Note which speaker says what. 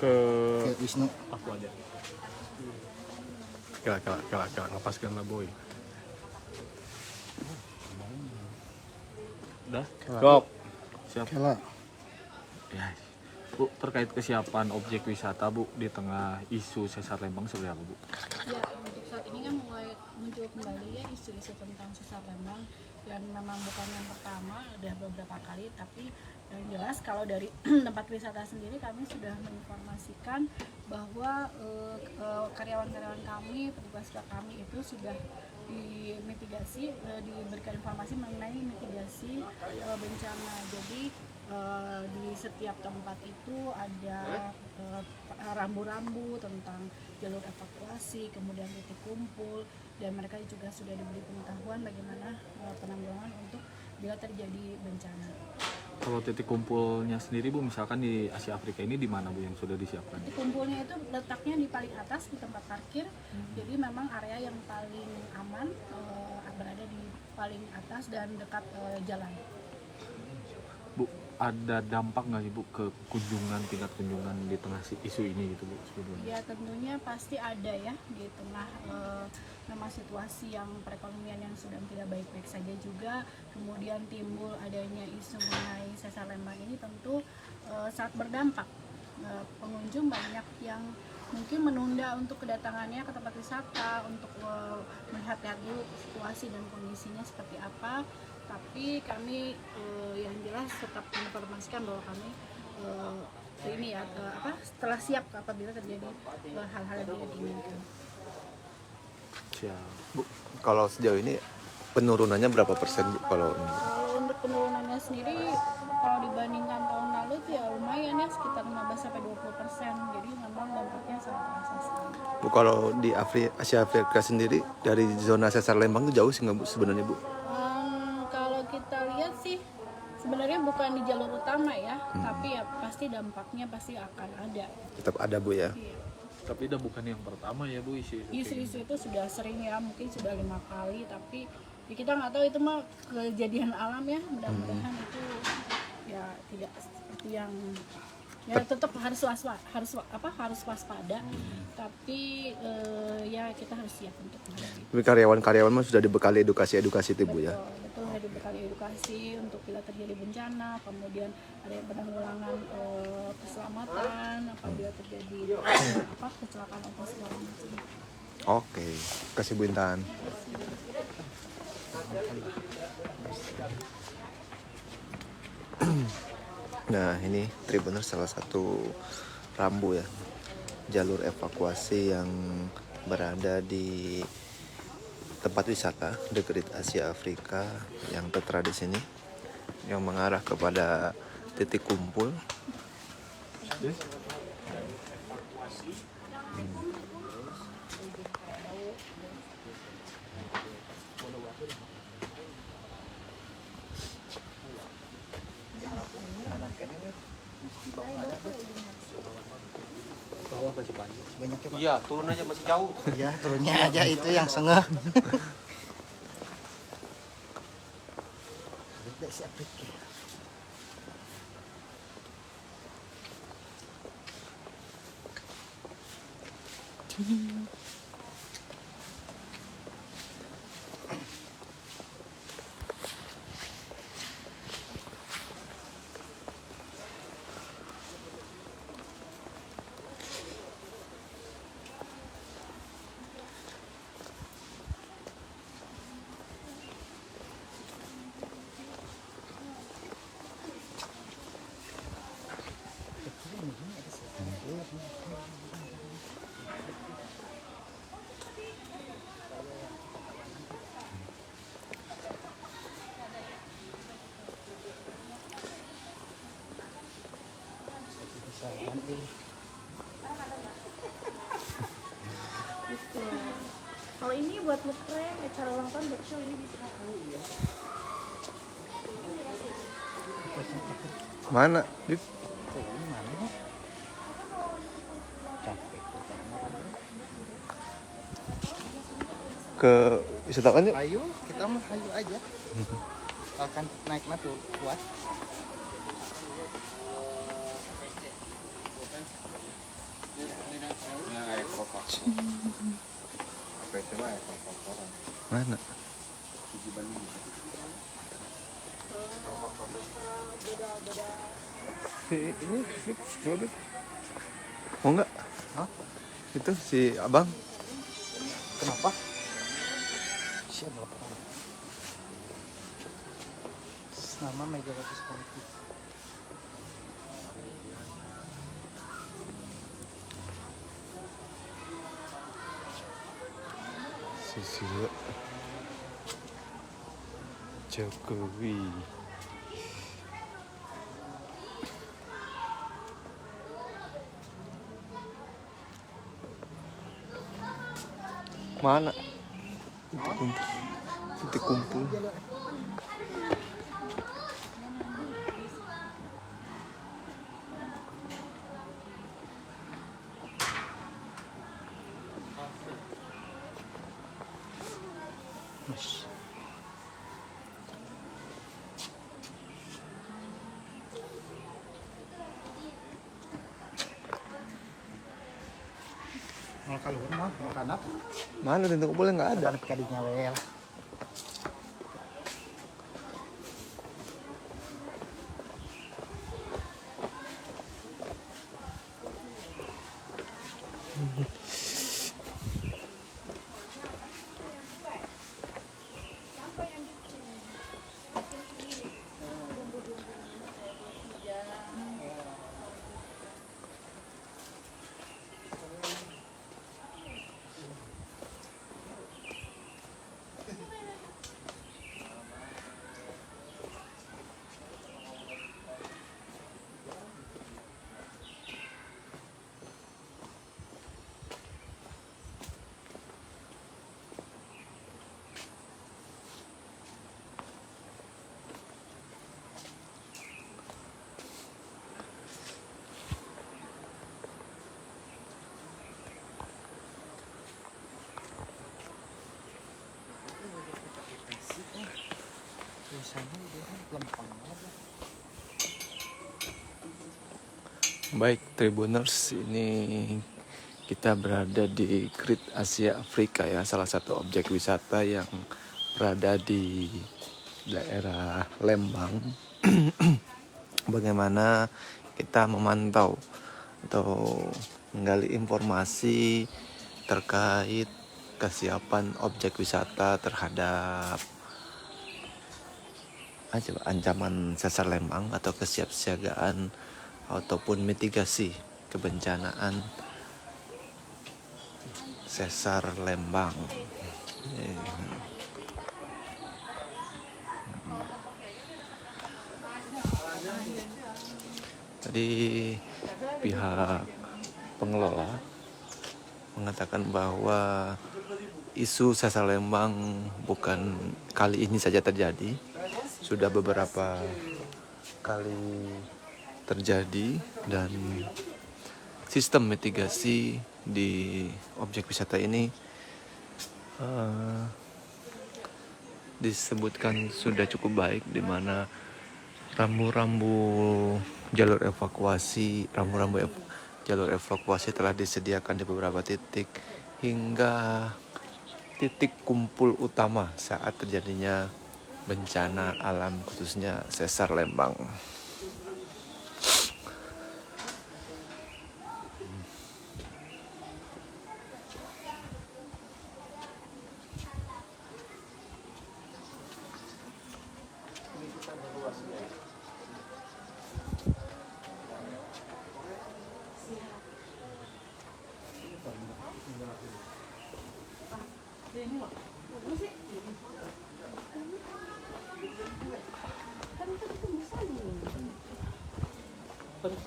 Speaker 1: ke
Speaker 2: Wisnu.
Speaker 1: aku aja. Kela ngepaskan lah boy. Udah?
Speaker 2: Kela.
Speaker 1: Siap.
Speaker 2: Kela.
Speaker 1: Ya. Bu, terkait kesiapan objek wisata Bu di tengah isu sesar Lembang seperti apa Bu?
Speaker 3: Ya, untuk saat ini kan mulai muncul kembali ya isu-isu tentang sesar Lembang yang memang bukan yang pertama, udah beberapa kali, tapi yang jelas kalau dari tempat wisata sendiri kami sudah menginformasikan bahwa karyawan-karyawan kami, petugas kami itu sudah dimitigasi, diberikan informasi mengenai mitigasi bencana. Jadi di setiap tempat itu ada rambu-rambu tentang jalur evakuasi, kemudian titik kumpul, dan mereka juga sudah diberi pengetahuan bagaimana penanggulangan untuk bila terjadi bencana.
Speaker 1: Kalau titik kumpulnya sendiri Bu, misalkan di Asia Afrika ini di mana Bu yang sudah disiapkan?
Speaker 3: Titik kumpulnya itu letaknya di paling atas di tempat parkir, jadi memang area yang paling aman berada di paling atas dan dekat jalan.
Speaker 1: Bu, ada dampak nggak sih Bu ke tingkat kunjungan di tengah isu ini gitu Bu sebetulnya?
Speaker 3: Ya tentunya pasti ada ya di tengah memang situasi yang perekonomian yang sedang tidak baik-baik saja juga, kemudian timbul adanya isu mengenai sesar Lembang ini tentu sangat berdampak. Pengunjung banyak yang mungkin menunda untuk kedatangannya ke tempat wisata untuk melihat-lihat dulu situasi dan kondisinya seperti apa. Tapi kami yang jelas tetap menginformasikan bahwa kami ini ya setelah siap apabila terjadi hal-hal yang tidak diinginkan.
Speaker 1: Siap.
Speaker 4: Bu, kalau sejauh ini penurunannya berapa persen Bu? Kalau
Speaker 3: Untuk penurunannya sendiri kalau dibandingkan tahun lalu itu ya lumayan ya sekitar 15-20%. Jadi memang dampaknya sangat terasa sekali.
Speaker 4: Bu, kalau di Asia Afrika sendiri dari zona sesar Lembang itu jauh sih nggak Bu sebenarnya Bu?
Speaker 3: Kalau kita lihat sih sebenarnya bukan di jalur utama ya, tapi ya pasti dampaknya pasti akan ada.
Speaker 4: Tetap ada Bu ya?
Speaker 3: Iya.
Speaker 1: Tapi udah bukan yang pertama ya Bu isu-isu kayak
Speaker 3: Isu-isu
Speaker 1: gini.
Speaker 3: itu sudah sering ya, mungkin sudah 5 kali, tapi ya kita nggak tahu itu mah kejadian alam ya. Mudah-mudahan itu ya tidak seperti yang ya tetap harus waspada. Tapi ya kita harus siap untuk menghadapi.
Speaker 4: Tapi karyawan-karyawan mah sudah dibekali edukasi itu Bu ya?
Speaker 3: Betul, dibekali edukasi untuk bila terjadi bencana, kemudian ada penanggulangan keselamatan apabila terjadi kecelakaan atau segala macam.
Speaker 4: Oke, kasih Bu Intan. Nah ini Tribuners salah satu rambu ya, jalur evakuasi yang berada di tempat wisata The Great Asia Afrika yang tertera di sini, yang mengarah kepada titik kumpul.
Speaker 5: Iya, turun aja masih jauh.
Speaker 2: Ya turunnya aja itu yang sengeh.
Speaker 3: Kalau ini buat ngeprank, acara ulang tahun buat show ini bisa.
Speaker 4: Mana? Dit? Ke wisatawan yuk.
Speaker 2: Ayo, kita mah ayo aja. Akan naik tuh kuat.
Speaker 4: Mana?
Speaker 2: Ini coba.
Speaker 4: Mau nggak?
Speaker 2: Hah?
Speaker 4: Itu si abang.
Speaker 2: Kenapa? Siapa laporan? Nama Megawati Soekarno.
Speaker 4: Susilo Jokowi. Mana? Titik kumpul.
Speaker 2: Mau kalau mau kanap.
Speaker 4: Mana titik kumpulnya nggak ada.
Speaker 2: Ada kadinya wel.
Speaker 4: Baik Tribuners, ini kita berada di Great Asia Afrika ya, salah satu objek wisata yang berada di daerah Lembang. Bagaimana kita memantau atau menggali informasi terkait kesiapan objek wisata terhadap ancaman sesar Lembang atau kesiapsiagaan ataupun mitigasi kebencanaan sesar Lembang. Tadi pihak pengelola mengatakan bahwa isu sesar Lembang bukan kali ini saja terjadi, sudah beberapa kali terjadi, dan sistem mitigasi di objek wisata ini disebutkan sudah cukup baik, di mana rambu-rambu jalur evakuasi telah disediakan di beberapa titik hingga titik kumpul utama saat terjadinya bencana alam, khususnya sesar Lembang.
Speaker 3: Terus